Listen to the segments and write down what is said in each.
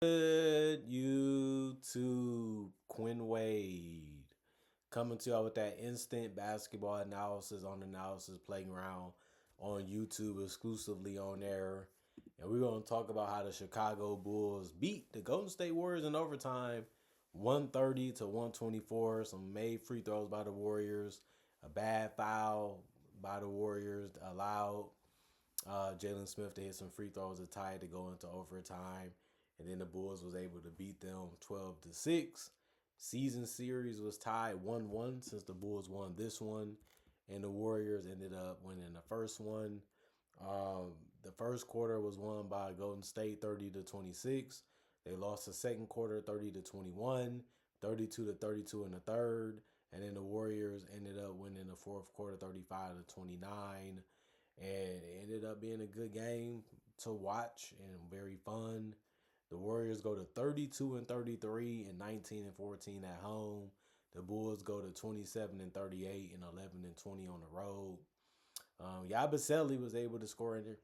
Good YouTube, Quinn Wade coming to y'all with that instant basketball analysis on Analysis Playground on YouTube, exclusively on there. And we're going to talk about how the Chicago Bulls beat the Golden State Warriors in overtime, 130 to 124. Some made free throws by the Warriors, a bad foul by the Warriors allowed Jalen Smith to hit some free throws to tie it to go into overtime, and then the Bulls was able to beat them 12-6. Season series was tied 1-1 since the Bulls won this one, and the Warriors ended up winning the first one. The first quarter was won by Golden State 30-26. They lost the second quarter 30-21, 32-32 in the third, and then the Warriors ended up winning the fourth quarter 35-29, and it ended up being a good game to watch and very fun. The Warriors go to 32-33 and 19-14 at home. The Bulls go to 27-38 and 11-20 on the road. Yabusele was able to score in there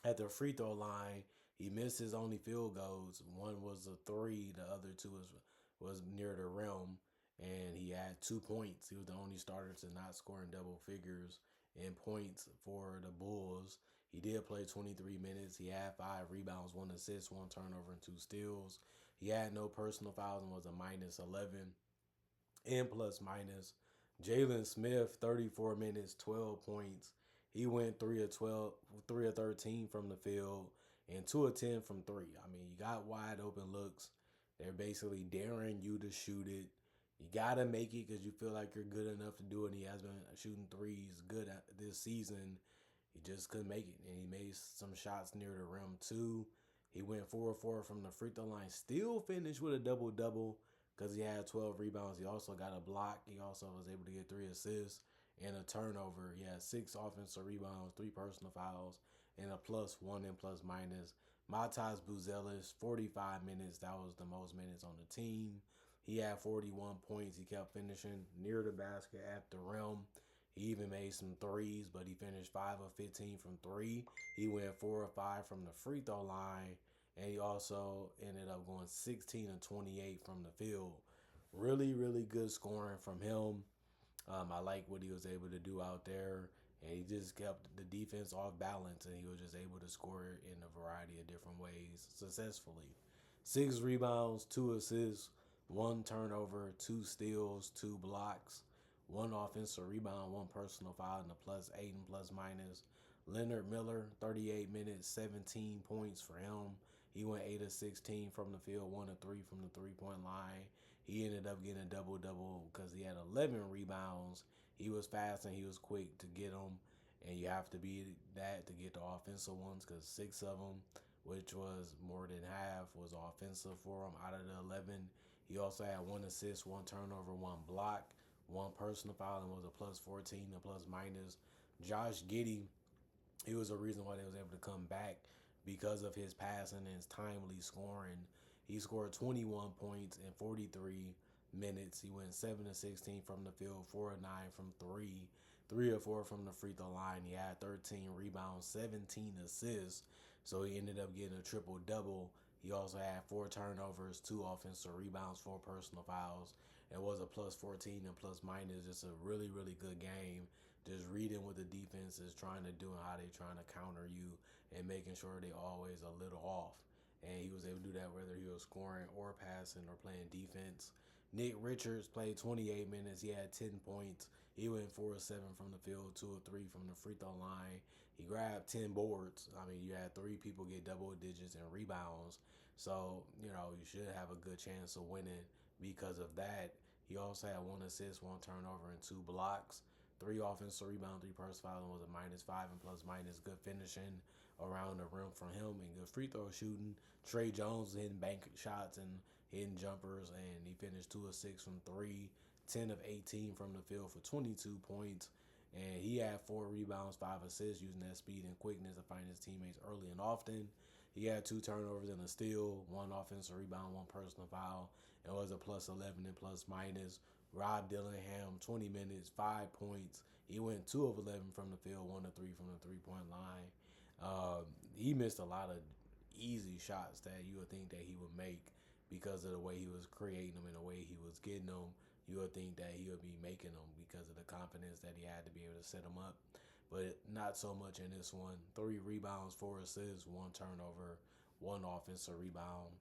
at the free throw line. He missed his only field goals. One was a three. The other two was near the rim, and he had 2 points. He was the only starter to not score in double figures in points for the Bulls. He did play 23 minutes. He had 5 rebounds, 1 assist, 1 turnover, and 2 steals. He had no personal fouls and was a -11 and plus minus. Jalen Smith, 34 minutes, 12 points. He went 3 of 12, 3 of 13 from the field, and 2 of 10 from 3. I mean, you got wide open looks. They're basically daring you to shoot it. You got to make it because you feel like you're good enough to do it. And he has been shooting threes good at this season. He just couldn't make it. And he made some shots near the rim, too. He went 4 of 4 from the free throw line. Still finished with a double-double because he had 12 rebounds. He also got a block. He also was able to get 3 assists and a turnover. He had 6 offensive rebounds, 3 personal fouls, and a +1 and +. Matas Buzelis, 45 minutes. That was the most minutes on the team. He had 41 points. He kept finishing near the basket at the rim. He even made some threes, but he finished 5 of 15 from 3. He went 4 of 5 from the free throw line, and he also ended up going 16 of 28 from the field. Really, really good scoring from him. I like what he was able to do out there, and he just kept the defense off balance, and he was just able to score in a variety of different ways successfully. 6 rebounds, 2 assists, 1 turnover, 2 steals, 2 blocks, 1 offensive rebound, 1 personal foul, and a +8 and +. Leonard Miller, 38 minutes, 17 points for him. He went 8 of 16 from the field, 1 of 3 from the three-point line. He ended up getting a double-double because he had 11 rebounds. He was fast and he was quick to get them, and you have to be that to get the offensive ones because 6 of them, which was more than half, was offensive for him out of the 11. He also had 1 assist, 1 turnover, 1 block, 1 personal foul, and was a +14 and +. Josh Giddey, he was a reason why they was able to come back because of his passing and his timely scoring. He scored 21 points in 43 minutes. He went 7 of 16 from the field, 4 of 9 from 3, 3 of 4 from the free throw line. He had 13 rebounds, 17 assists, so he ended up getting a triple-double. He also had 4 turnovers, 2 offensive rebounds, 4 personal fouls, and was a +14 and +. Just a really, really good game. Just reading what the defense is trying to do and how they're trying to counter you and making sure they always a little off. And he was able to do that whether he was scoring or passing or playing defense. Nick Richards played 28 minutes. He had 10 points. He went 4 of 7 from the field, 2 of 3 from the free throw line. He grabbed 10 boards. I mean, you had 3 people get double digits in rebounds. So, you should have a good chance of winning because of that. He also had 1 assist, 1 turnover, and 2 blocks. 3 offensive rebounds, 3 personal fouls, and was a -5 and +. Good finishing around the rim from him and good free throw shooting. Trey Jones hitting bank shots and hitting jumpers, and he finished 2 of 6 from 3, 10 of 18 from the field for 22 points. And he had 4 rebounds, 5 assists, using that speed and quickness to find his teammates early and often. He had 2 turnovers and a steal, 1 offensive rebound, 1 personal foul, and was a +11 and +. Rob Dillingham, 20 minutes, 5 points. He went 2 of 11 from the field, 1 of 3 from the three-point line. He missed a lot of easy shots that you would think that he would because of the way he was creating them and the way he was getting them. You would think that he would be making them because of the confidence that he had to be able to set them up. But not so much in this one. 3 rebounds, 4 assists, 1 turnover, 1 offensive rebound.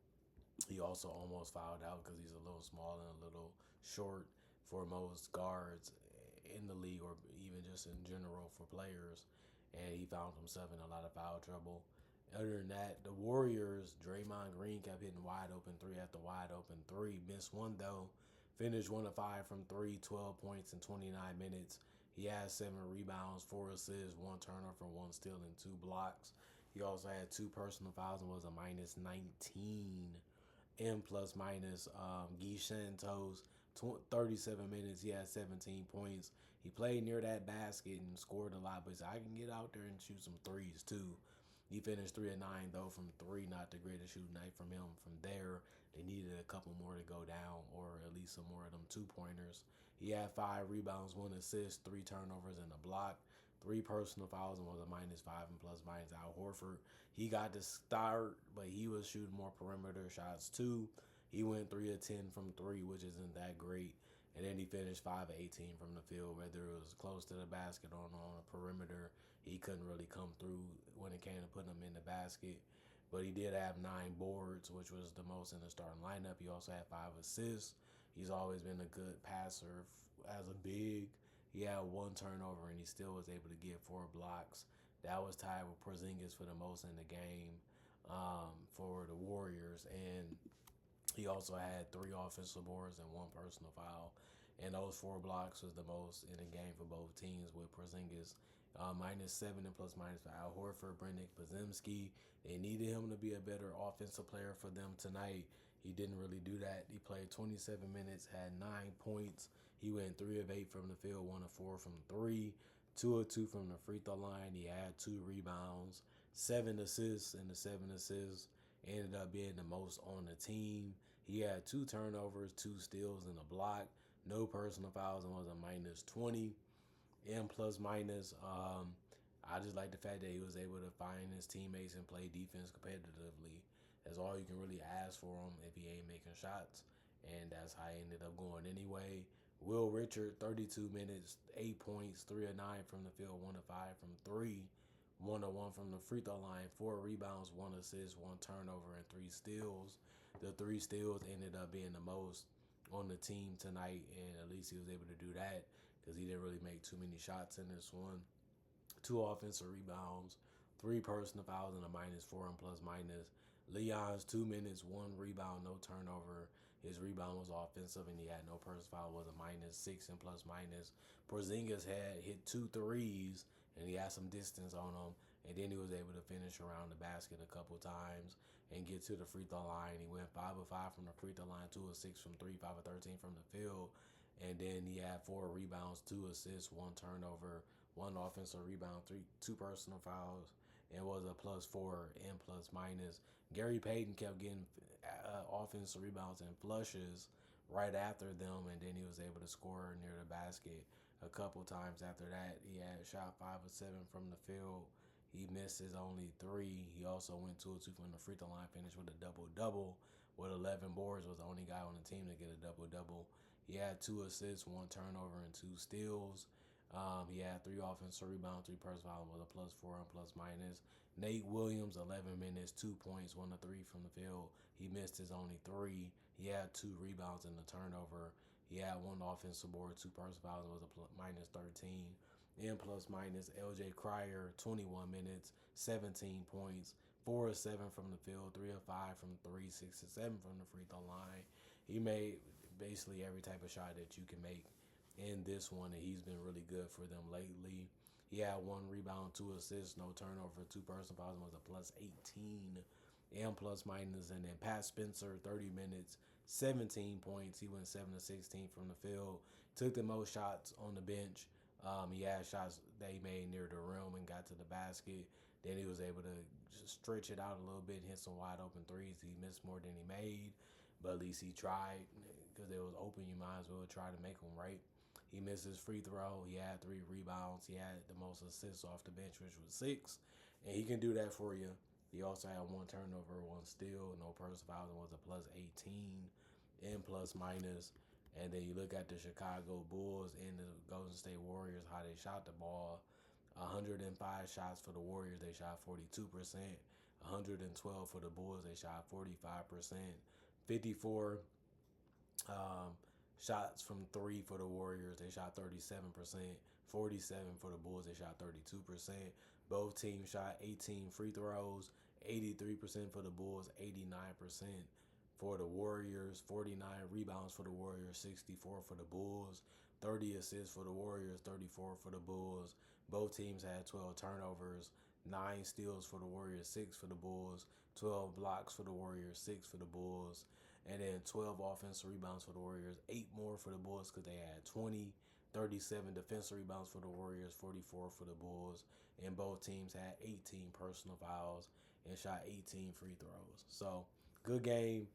He also almost fouled out because he's a little small and a little short for most guards in the league, or even just in general for players. And he found himself in a lot of foul trouble. Other than that, the Warriors, Draymond Green kept hitting wide open three after wide open three. Missed one though. Finished 1 of 5 from three, 12 points in 29 minutes. He had 7 rebounds, 4 assists, 1 turnover, 1 steal, and 2 blocks. He also had 2 personal fouls and was a minus 19 M plus minus. Guy Santos, 37 minutes. He had 17 points. He played near that basket and scored a lot, but he said, I can get out there and shoot some threes too. He finished 3 of 9 though from 3, not the greatest shooting night from him. From there, they needed a couple more to go down, or at least some more of them 2-pointers. He had 5 rebounds, 1 assist, 3 turnovers, and a block. 3 personal fouls and was a minus 5 and plus minus. Al Horford, he got to start, but he was shooting more perimeter shots too. He went 3 of 10 from 3, which isn't that great. And then he finished 5 of 18 from the field, whether it was close to the basket or on a perimeter. He couldn't really come through when it came to putting them in the basket. But he did have 9 boards, which was the most in the starting lineup. He also had 5 assists. He's always been a good passer as a big. He had 1 turnover, and he still was able to get 4 blocks. That was tied with Porzingis for the most in the game for the Warriors. And he also had 3 offensive boards and 1 personal foul. And those 4 blocks was the most in the game for both teams with Porzingis. Minus 7 and plus minus for Al Horford, Brendan Podziemski. They needed him to be a better offensive player for them tonight. He didn't really do that. He played 27 minutes, had 9 points. He went 3 of 8 from the field, 1 of 4 from 3, 2 of 2 from the free throw line. He had 2 rebounds, 7 assists, and the 7 assists ended up being the most on the team. He had 2 turnovers, 2 steals, and a block. No personal fouls, and was a minus 20. M plus minus. I just like the fact that he was able to find his teammates and play defense competitively. That's all you can really ask for him if he ain't making shots. And that's how he ended up going anyway. Will Richard, 32 minutes, 8 points, 3 of 9 from the field, 1 of 5 from 3, 1 of 1 from the free throw line, 4 rebounds, 1 assist, 1 turnover, and 3 steals. The 3 steals ended up being the most on the team tonight, and at least he was able to do that because he didn't really make too many shots in this one. 2 offensive rebounds, 3 personal fouls, and a minus 4 and plus minus. Leon's 2 minutes, 1 rebound, no turnover. His rebound was offensive, and he had no personal foul. Was a minus 6 and plus minus. Porzingis had hit 2 threes, and he had some distance on him. And then he was able to finish around the basket a couple times and get to the free throw line. He went 5 of 5 from the free throw line, 2 of 6 from 3, 5 of 13 from the field. And then he had 4 rebounds, 2 assists, 1 turnover, 1 offensive rebound, 2 personal fouls, and was a plus 4 and plus minus. Gary Payton kept getting offensive rebounds and flushes right after them, and then he was able to score near the basket a couple times after that. He had shot 5 of 7 from the field. He missed his only 3. He also went 2 of 2 from the free throw line, finished with a double-double with 11 boards, was the only guy on the team to get a double-double. He had 2 assists, 1 turnover, and 2 steals. He had 3 offensive rebounds, 3 personal fouls, with a plus 4 and plus minus. Nate Williams, 11 minutes, 2 points, 1 of 3 from the field. He missed his only 3. He had 2 rebounds and a turnover. He had 1 offensive board, 2 personal fouls, was a minus 13. And plus minus, LJ Cryer, 21 minutes, 17 points, 4 of 7 from the field, 3 of 5 from 3, 6 of 7 from the free throw line. He made basically every type of shot that you can make in this one, and he's been really good for them lately. He had 1 rebound, 2 assists, no turnover, 2 personal fouls, was a plus 18 and plus minus. And then Pat Spencer, 30 minutes, 17 points. He went 7 of 16 from the field. Took the most shots on the bench. He had shots that he made near the rim and got to the basket. Then he was able to just stretch it out a little bit, hit some wide open threes. He missed more than he made, but at least he tried because it was open. You might as well try to make them, right? He missed his free throw. He had 3 rebounds. He had the most assists off the bench, which was 6. And he can do that for you. He also had one turnover, one steal, no personal fouls, and was a plus 18 in plus minus. And then you look at the Chicago Bulls and the Golden State Warriors, how they shot the ball. 105 shots for the Warriors, they shot 42%. 112 for the Bulls, they shot 45%. 54 um, shots from three for the Warriors, they shot 37%. 47 for the Bulls, they shot 32%. Both teams shot 18 free throws. 83% for the Bulls, 89% for the Warriors. 49 rebounds for the Warriors, 64 for the Bulls. 30 assists for the Warriors, 34 for the Bulls. Both teams had 12 turnovers. 9 steals for the Warriors, 6 for the Bulls. 12 blocks for the Warriors, 6 for the Bulls. And then 12 offensive rebounds for the Warriors, 8 more for the Bulls because they had 20. 37 defensive rebounds for the Warriors, 44 for the Bulls. And both teams had 18 personal fouls and shot 18 free throws. So, good game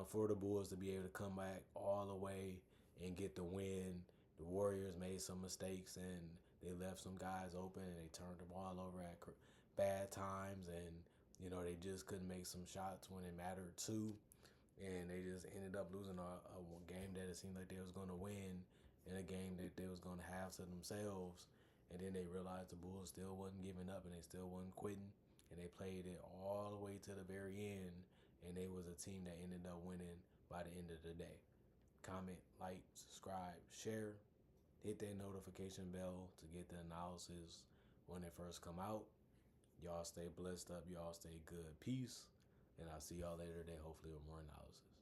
for the Bulls to be able to come back all the way and get the win. The Warriors made some mistakes and they left some guys open and they turned the ball over at bad times, and they just couldn't make some shots when it mattered too, and they just ended up losing a game that it seemed like they was going to win, in a game that they was going to have to themselves. And then they realized the Bulls still wasn't giving up and they still wasn't quitting, and they played it all the way to the very end, and they was a team that ended up winning by the end of the day. Comment, like, subscribe, share, hit that notification bell to get the analysis when it first come out. Y'all stay blessed up. Y'all stay good. Peace. And I'll see y'all later today, hopefully with more analysis.